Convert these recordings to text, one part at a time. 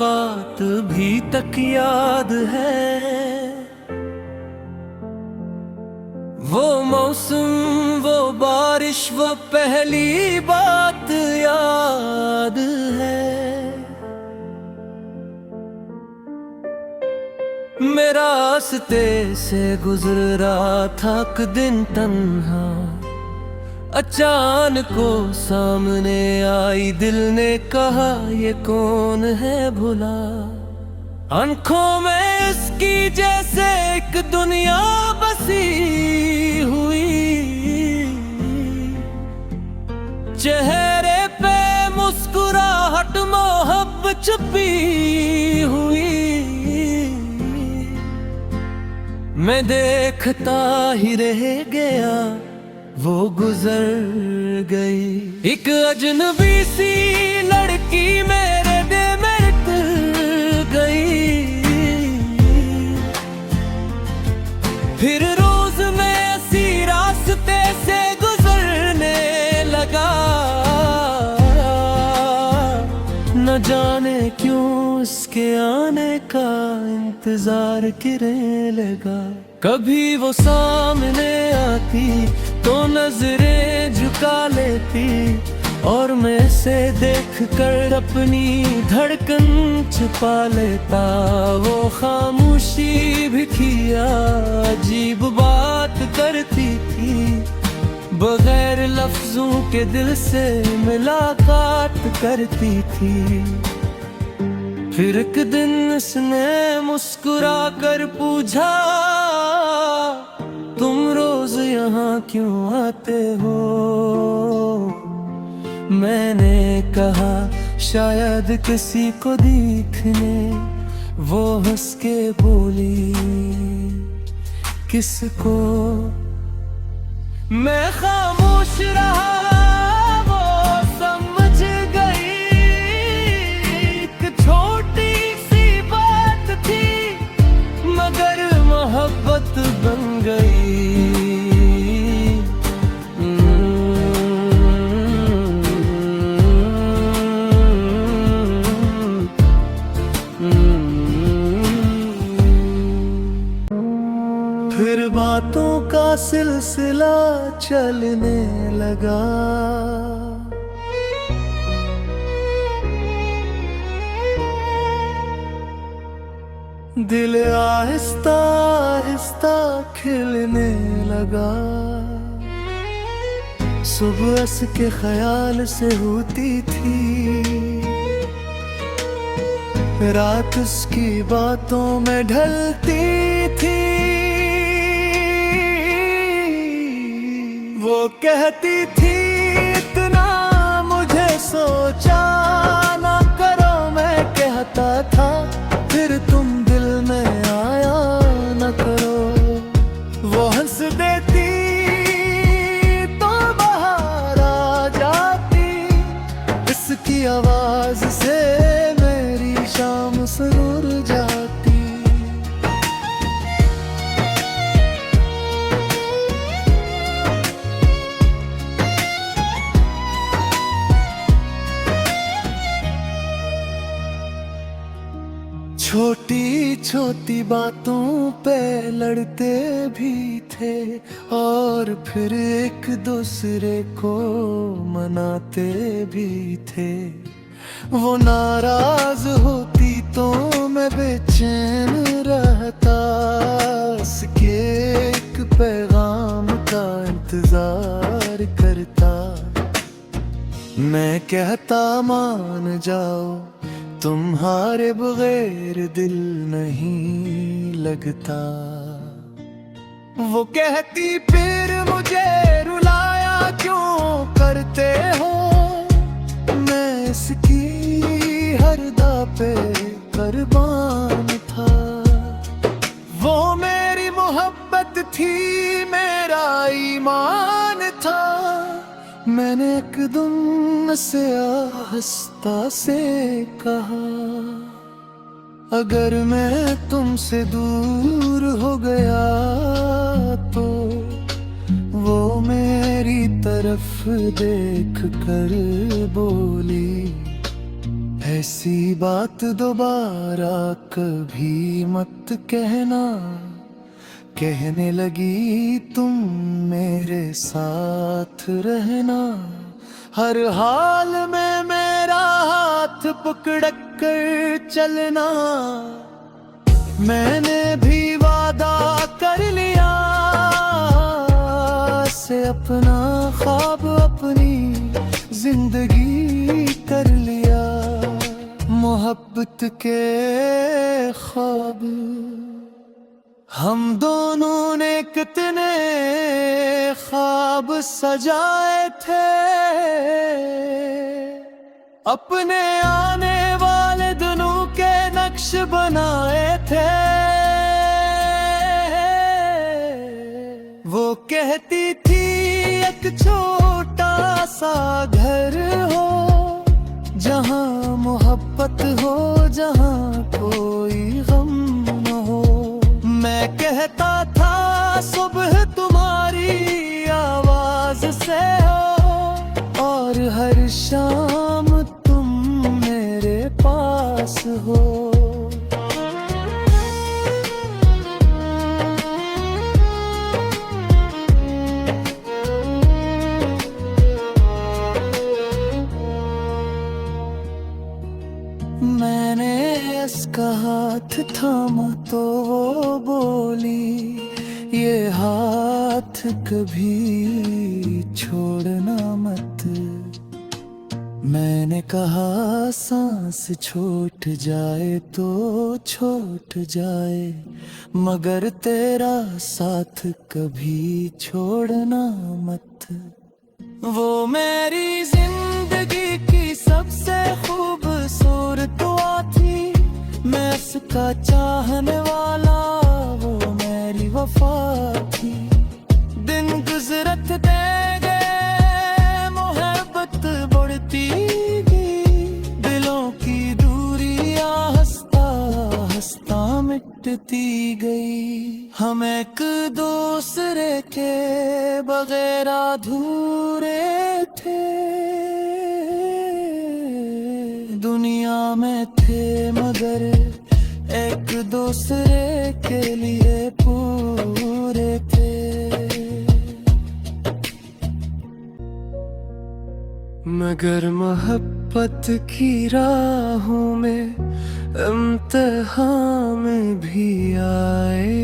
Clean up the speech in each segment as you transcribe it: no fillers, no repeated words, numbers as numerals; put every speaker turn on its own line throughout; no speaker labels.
मुलाकात भी तक याद है। वो मौसम, वो बारिश, वो पहली बात याद है। मेरा रास्ते से गुजर रहा था एक दिन तन्हा, अचानक को सामने आई, दिल ने कहा ये कौन है भुला। आंखों में इसकी जैसे एक दुनिया बसी हुई, चेहरे पे मुस्कुराहट, मोहब्बत छुपी हुई। मैं देखता ही रह गया, वो गुजर गई। एक अजनबी सी लड़की मेरे दिल में उतर गई। फिर रोज मैं इसी रास्ते से गुजरने लगा, न जाने क्यों उसके आने का इंतजार करने लगा। कभी वो सामने आती तो नजरें झुका लेती, और मैं से देखकर अपनी धड़कन छुपा लेता। वो खामोशी भी किया अजीब बात करती थी, बगैर लफ्जों के दिल से मुलाकात करती थी। फिर एक दिन उसने मुस्कुरा कर पूछा, तुम रोज यहाँ क्यों आते हो? मैंने कहा शायद किसी को देखने। वो हंस के बोली, किसको? मैं खामोश रहा, वो समझ गई। एक छोटी सी बात थी, मगर मोहब्बत बन गई। फिर बातों का सिलसिला चलने लगा। दिल आहिस्ता आहिस्ता खिलने लगा। सुबह उसके ख्याल से होती थी, रात उसकी बातों में ढलती थी। वो कहती थी इतना मुझे सोचा ना करो, मैं कहता था फिर तुम दिल में आया न करो। वो हंस देती तो बाहर आ जाती, इसकी आवाज से मेरी शाम सुरूर जाती। छोटी छोटी बातों पे लड़ते भी थे, और फिर एक दूसरे को मनाते भी थे। वो नाराज होती तो मैं बेचैन रहता, उसके एक पैगाम का इंतजार करता। मैं कहता मान जाओ, तुम्हारे बगैर दिल नहीं लगता। वो कहती फिर मुझे रुलाया क्यों करते हो? मैं इसकी हर दा पे कुर्बान था। वो मेरी मोहब्बत थी, मेरा ईमान था। मैंने एकदम से आहिस्ता से कहा, अगर मैं तुमसे दूर हो गया तो वो मेरी तरफ देख कर बोली, ऐसी बात दोबारा कभी मत कहना, कहने लगी तुम मेरे साथ रहना। हर हाल में मेरा हाथ पकड़ कर चलना। मैंने भी वादा कर लिया से अपना ख्वाब अपनी जिंदगी कर लिया। मोहब्बत के ख्वाब हम दोनों ने कितने ख्वाब सजाए थे, अपने आने वाले दिनों के नक्श बनाए थे। वो कहती थी एक छोटा सा घर हो, जहां मोहब्बत हो, जहां कोई गम न हो। मैं कहता था सुबह तुम्हारी आवाज से हो, और हर शाम तुम मेरे पास हो। मैंने इसका हाथ थामा तो वो बोली, ये हाथ कभी छोड़ना मत। मैंने कहा सांस छूट जाए तो छूट जाए, मगर तेरा साथ कभी छोड़ना मत। वो मेरी जिंदगी की सबसे खूबसूरत दुआ थी, मैं उसका चाहने वाला, वो मेरी वफा थी। दिन गुजरत देंगे मोहब्बत बढ़ती गई, दिलों की दूरियां हंसता हंसता मिटती गई। हम एक दूसरे के बगैर अधूरे थे, दुनिया में थे मगर एक दूसरे के लिए पूरे थे। मगर मोहब्बत की राहों में इम्तिहान में भी आए।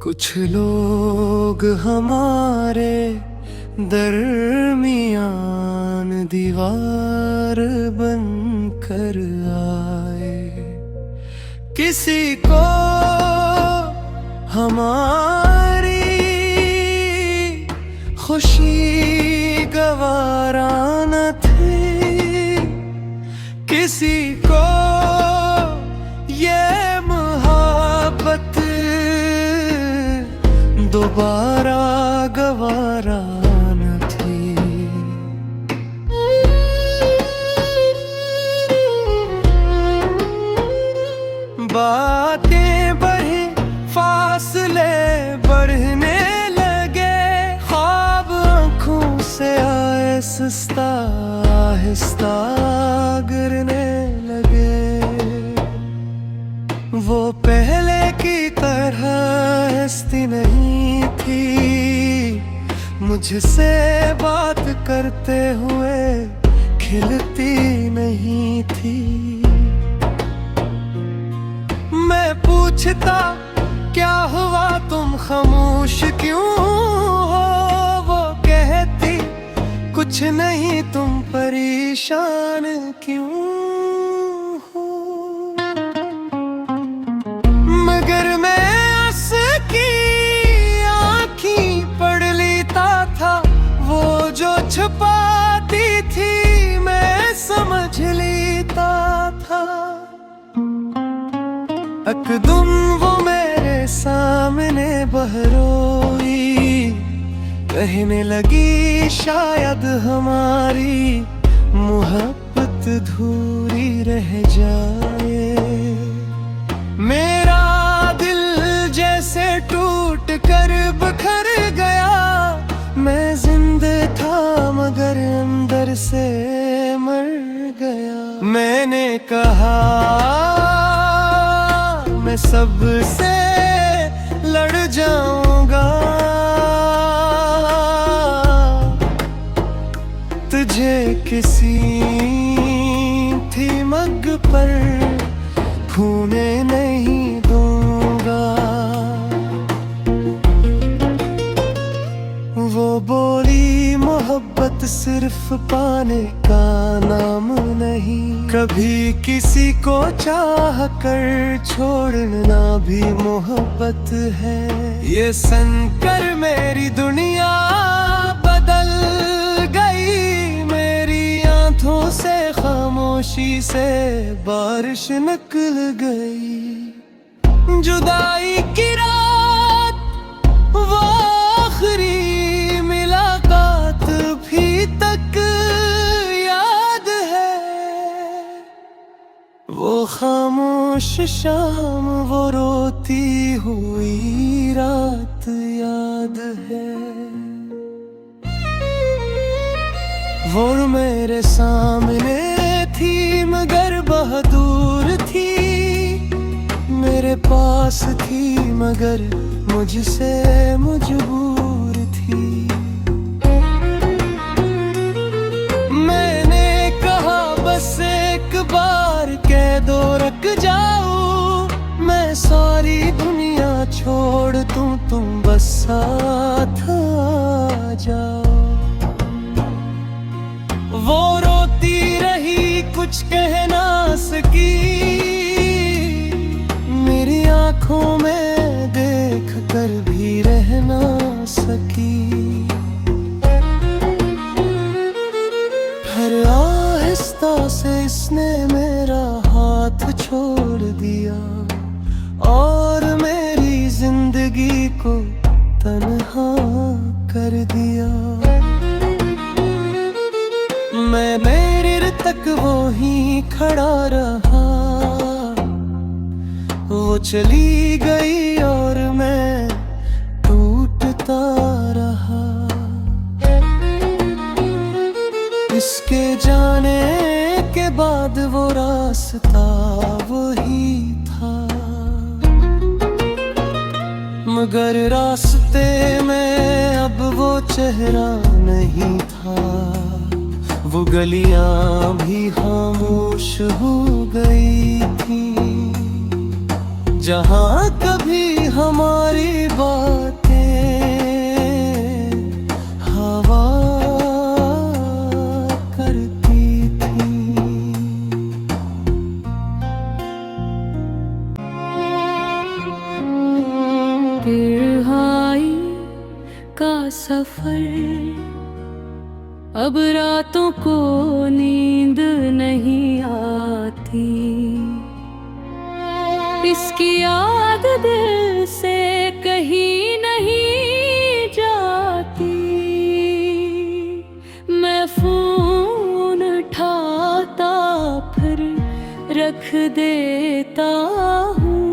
कुछ लोग हमारे दरमियान दीवार बन कर आए। किसी को हमारी खुशी गवारा न थी, किसी को ये मोहब्बत दोबारा गवारा न थी। बातें बढ़े फासले बढ़ने लगे, ख्वाब आँखों से आहिस्ता आहिस्ता गिरने लगे। वो पहले की तरह हंसती नहीं थी, मुझसे बात करते हुए खिलती नहीं थी। मैं पूछता क्या हुआ तुम खामोश क्यों हो, वो कहती कुछ नहीं तुम परेशान क्यों हो। मगर मैं उसकी आँखें पढ़ लेता था, वो जो छुपाती थी मैं समझ लेता था। अकदम वो मेरे सामने बहरोई, कहने लगी शायद हमारी मोहब्बत धूरी रह जाए। मेरा दिल जैसे टूट कर बिखर गया, मैं जिंदा था मगर से मर गया। मैंने कहा मैं सबसे लड़ जाऊंगा, तुझे किसी थी मग पर खूने नहीं दूंगा। वो बोली मोहब्बत सिर्फ पाने का नाम नहीं, कभी किसी को चाह कर छोड़ना भी मोहब्बत है। ये सुनकर मेरी दुनिया बदल गई, मेरी आंखों से खामोशी से बारिश निकल गई। जुदाई की रात वो आखिरी मुलाकात भी तक याद है, वो खामोश शाम वो रोती हुई रात याद है। वो मेरे सामने थी मगर बहुत दूर थी, मेरे पास थी मगर मुझसे मजबूर थी। मैंने कहा बस एक बार कह दो रुक जाऊं, मैं सारी दुनिया छोड़ दूं, तुम बस साथ आ जाओ। वो रोती रही कुछ कह ना सकी, मेरी आंखों में देख कर भी रह ना सकी। फिर आहिस्ता से इसने मेरा हाथ छोड़ दिया और मेरी जिंदगी को तन्हा कर दिया। मैं देर तक वो ही खड़ा रहा, वो चली गई और मैं टूटता रहा। इसके जाने के बाद वो रास्ता वही था, मगर रास्ते में अब वो चेहरा नहीं था। वो गलियां भी खामोश हो गई थी, जहां कभी हमारी बातें हवा करती थी।
तिरहाई का सफर, अब रातों को नींद नहीं आती, इसकी याद दिल से कहीं नहीं जाती। मैं फोन उठाता फिर रख देता हूँ,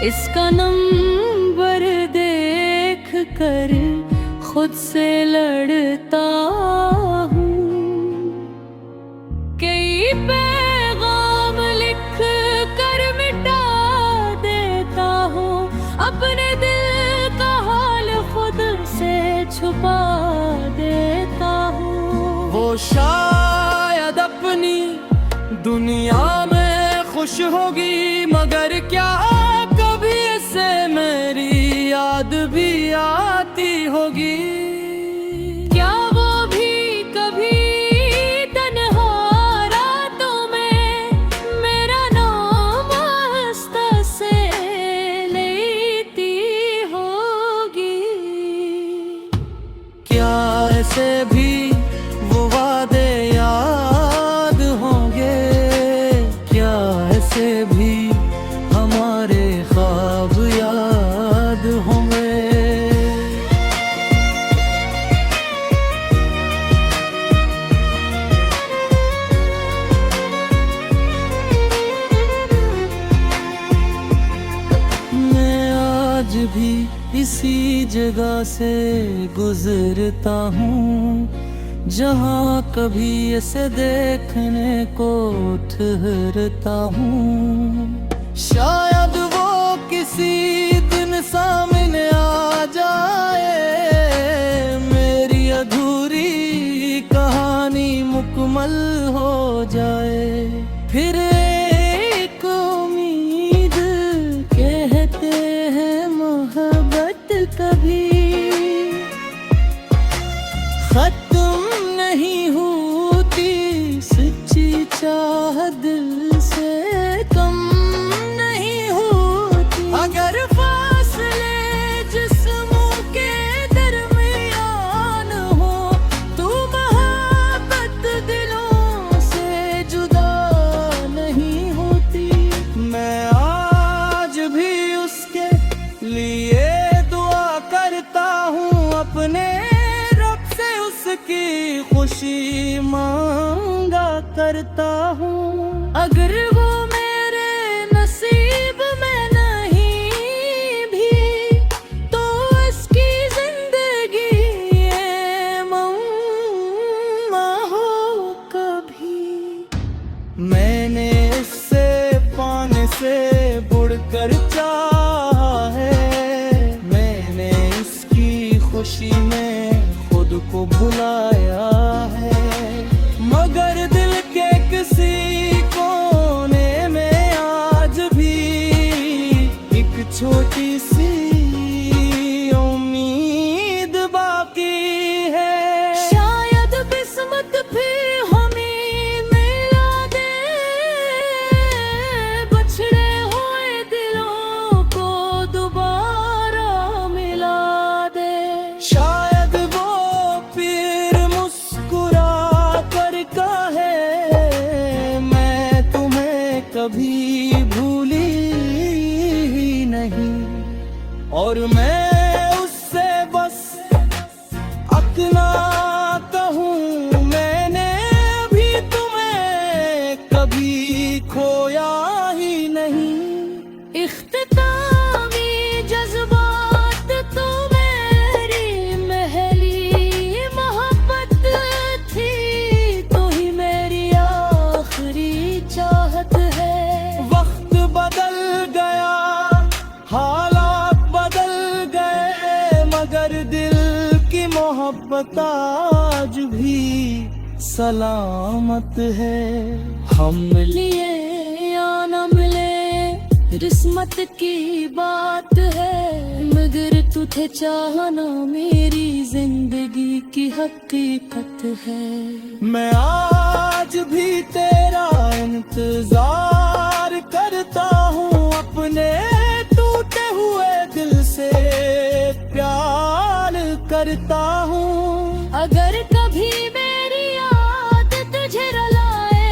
इसका नंबर देख कर खुद से लड़ता हूँ। कई पैगाम लिख कर मिटा देता हूँ, अपने दिल का हाल खुद से छुपा देता हूँ।
वो शायद अपनी दुनिया में खुश होगी, मगर क्या कभी इसे मेरी याद भी आती होगी।
क्या वो भी कभी तन्हा रातों में मेरा नाम आस्ता से लेती होगी।
क्या ऐसे भी वो वादे याद होंगे, क्या ऐसे भी हमारे ख्वाब याद होंगे। आज भी इसी जगह से गुजरता हूँ, जहाँ कभी इसे देखने को ठहरता हूँ। शायद वो किसी दिन सामने आ जाए, मेरी अधूरी कहानी मुकम्मल हो जाए। फिर एक उम्मीद, कहते हैं मोहब्बत कभी खत्म नहीं होती, सच्ची चाह दिल से कम नहीं होती। अगर फासले जिस्मों के दरमियान हो, तो मोहब्बत दिलों से जुदा नहीं होती। मैं आज भी उसके लिए दुआ करता हूँ, अपने की खुशी मांगा करता हूँ। अगर वो मेरे नसीब में नहीं भी, तो उसकी जिंदगी ये मौमा हो कभी। मैंने इससे पाने से बढ़कर चाहा है, मैंने इसकी खुशी में को भुलाया है, मगर दिल के किसी कोने में आज भी एक छोटी सी उम्मीद बाकी है। शायद किस्मत भी हमें मिला दे, बछड़े हुए दिलों को दोबारा मिला दे। शायद वो कभी भूली ही नहीं, और मैं उससे बस अपना कहूँ, मैंने अभी तुम्हें कभी खोया ही नहीं। इख्तितामी जज्बात तो मेरी महली मोहब्बत थी, तो ही मेरी आखिरी चाहत है। बदल गया, हालात बदल गए, मगर दिल की मोहब्बत आज भी सलामत है। हम लिए या न मिले किस्मत की बात है, मगर तुझे चाहना मेरी जिंदगी की हकीकत है। मैं आज भी तेरा इंतजार करता हूँ, अपने टूटे हुए दिल से प्यार करता हूँ। अगर कभी मेरी याद तुझे रुलाए,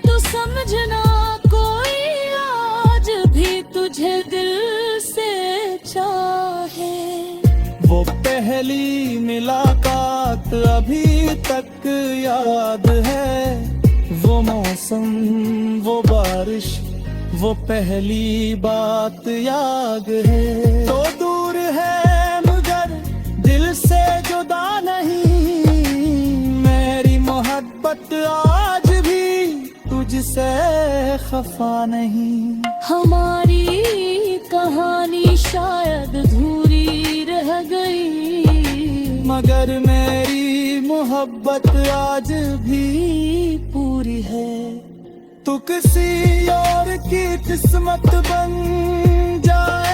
तो समझना कोई आज भी तुझे दिल से चाहे। वो पहली मुलाकात अभी तक याद है, वो मौसम, वो बारिश, वो पहली बात याद है। तो दूर है मगर दिल से जुदा नहीं, मेरी मोहब्बत आज भी तुझसे खफा नहीं। हमारी कहानी शायद अधूरी रह गई, मगर मेरी मोहब्बत आज भी पूरी है। तू किसी और की किस्मत बन जाए,